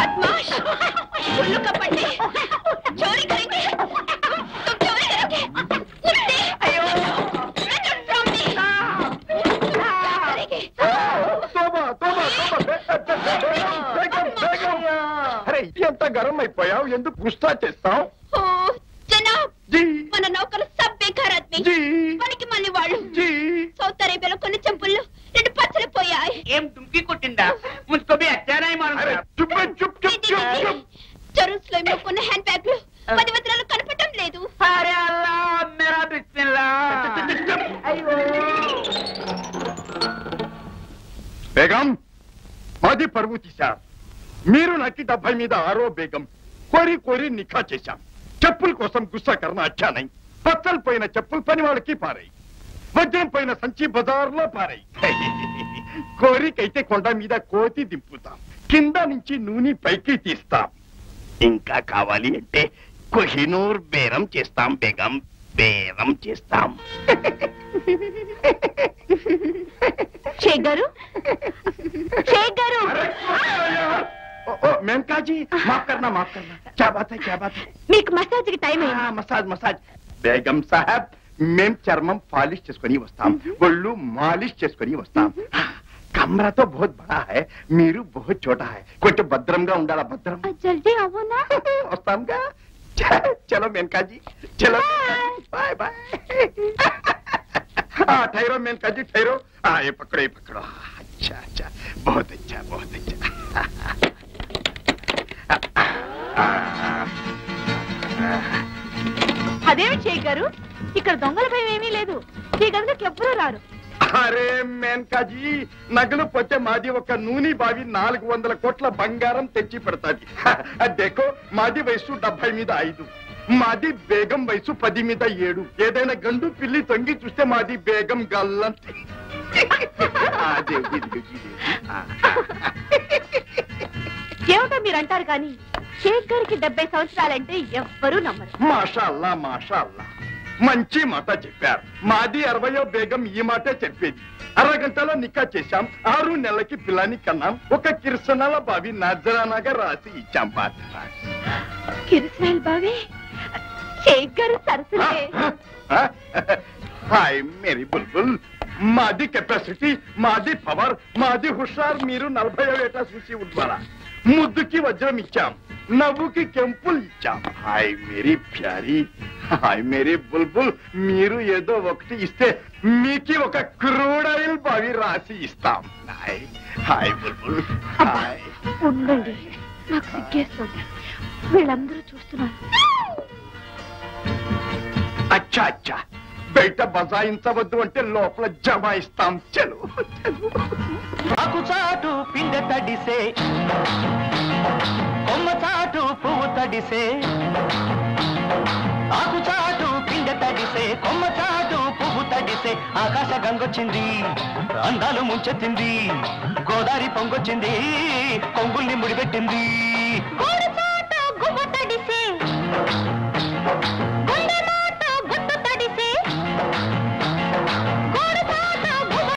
बदमाश, उल्लू का पट्टे, चोरी करेंगे, तुम चोरी करेंगे, कुत्ते, get out from me, करेंगे, तोबा, अरे ఎంత గరం అయిపోయావు ఎందుకు గుస్తా చేస్తావు जनाब जी మన నౌకరు सब बेकार आदमी जी పనికి మళ్ళీ వాళ్ళు जी సౌత్ అరేబియాలో కొన్ని చెంపులు రెండు పచ్చలు పోయాయి ఏం డుంకి కొట్టిందా ముస్కో भी अच्छा नहीं मालूम अरे चुप चुप चुप चुप జెరూసలేంలో కొన్న హ్యాండ్ బ్యాగ్లు 10 వజ్రాలు కనపడటం లేదు अरे अल्लाह मेरा बिस्मिल्लाह అయ్యో బేగం మాది పరువు తీశారు మీరు నాకు 70 మీద ఆరో బేగం కోరి నిఖా చేశాం చెప్పుల కోసం గుస్సా కర్నా అచ్చా నై పచ్చలు పోయిన చెప్పులు పని వాళ్ళకి పారాయి వజ్రం పోయిన సంచి బజార్లో పారాయి కోరికైతే కొండ మీద కోతి దింపుతాం కింద నుంచి నూనె పైకి తీస్తాం ఇంకా కావాలి అంటే కోహినూర్ బేరం చేస్తాం బేగం బేరం చేస్తాం షేక్ గారు मेनका जी माफ करना क्या बात है మీకు మసాజ్ కి టైం అయింది मसाज बेगम साहब మేము చర్మం పాలిష్ చేసుకొని వస్తాం ఒళ్ళు మాలిష్ చేసుకొని వస్తాం కమరా తో बहुत बड़ा है మీరు बहुत छोटा है కొంచెం భద్రంగా ఉండాలా భద్రం జల్దీ అవ్వనా వస్తాంగా चलो मेनका जी चलो बाय बाय ठहरो मेनका जी ठहरो ये पकड़ो अच्छा बहुत अच्छा అదేమి షేక్ గారు ఇక్కడ దొంగల భయం ఏమీ లేదు ఈ గదిలోకి ఎవ్వరూ రారు అరే మేనకాజీ నగలు పోతే మాది ఒక నూనె బావి 400 కోట్ల బంగారం తెచ్చి పెడతాది దేకో మాది వయసు 70 మీద 5 మాది బేగం వయసు 10 మీద 7 ఏదైనా గండు పిల్లి తొంగి చూస్తే మాది బేగం గల్లంతే ఏమిటో మీరు అంటారు కానీ షేక్ గారికి 70 సంవత్సరాలంటే ఎవ్వరూ నమ్మరు మాషాల్లా మంచి మాట చెప్పారు మాది 60వ బేగం ఈ మాటే చెప్పేది అరగంటలో నికా చేశాం 6 నెలలకి పిల్లని కన్నాం ఒక కిరసనాల బావి నజరానాగా రాసి ఇచ్చాం కిరసనాల బావి షేక్ గారు సరసలే హాయ్ మేరీ బుల్బుల్ మాది కెపాసిటీ మాది పవర్ మాది హుషార్ మీరు 40 ఏటా చూసి ఉంటారా ముద్దుకి వజ్రం ఇచ్చాం నవ్వుకి కెంపులు ఇచ్చాం హాయ్ మేరీ ప్యారీ హాయ్ మేరీ బుల్బుల్ మీరు ఏదో ఒకటి ఇస్తే మీకు ఒక క్రూడాయిల్ బావి రాసి ఇస్తాం హాయ్ బుల్బుల్ హాయ్ ఉండండి నాకు సిగ్గేస్తుంది వీళ్ళందరూ చూస్తున్నారు అచ్చా బయట బజాయించవద్దు అంటే లోపల జమాయిస్తాం చలో ఆకు చాటు పిందె తడిసే కొమ్మ చాటు పువ్వు తడిసే ఆకు చాటు పిందె తడిసే కొమ్మ చాటు పువ్వు తడిసే ఆకాశ గంగొచ్చింది అందాలు ముంచెత్తింది గోదావరి పొంగొచ్చింది కొంగుల్ని ముడిపెట్టింది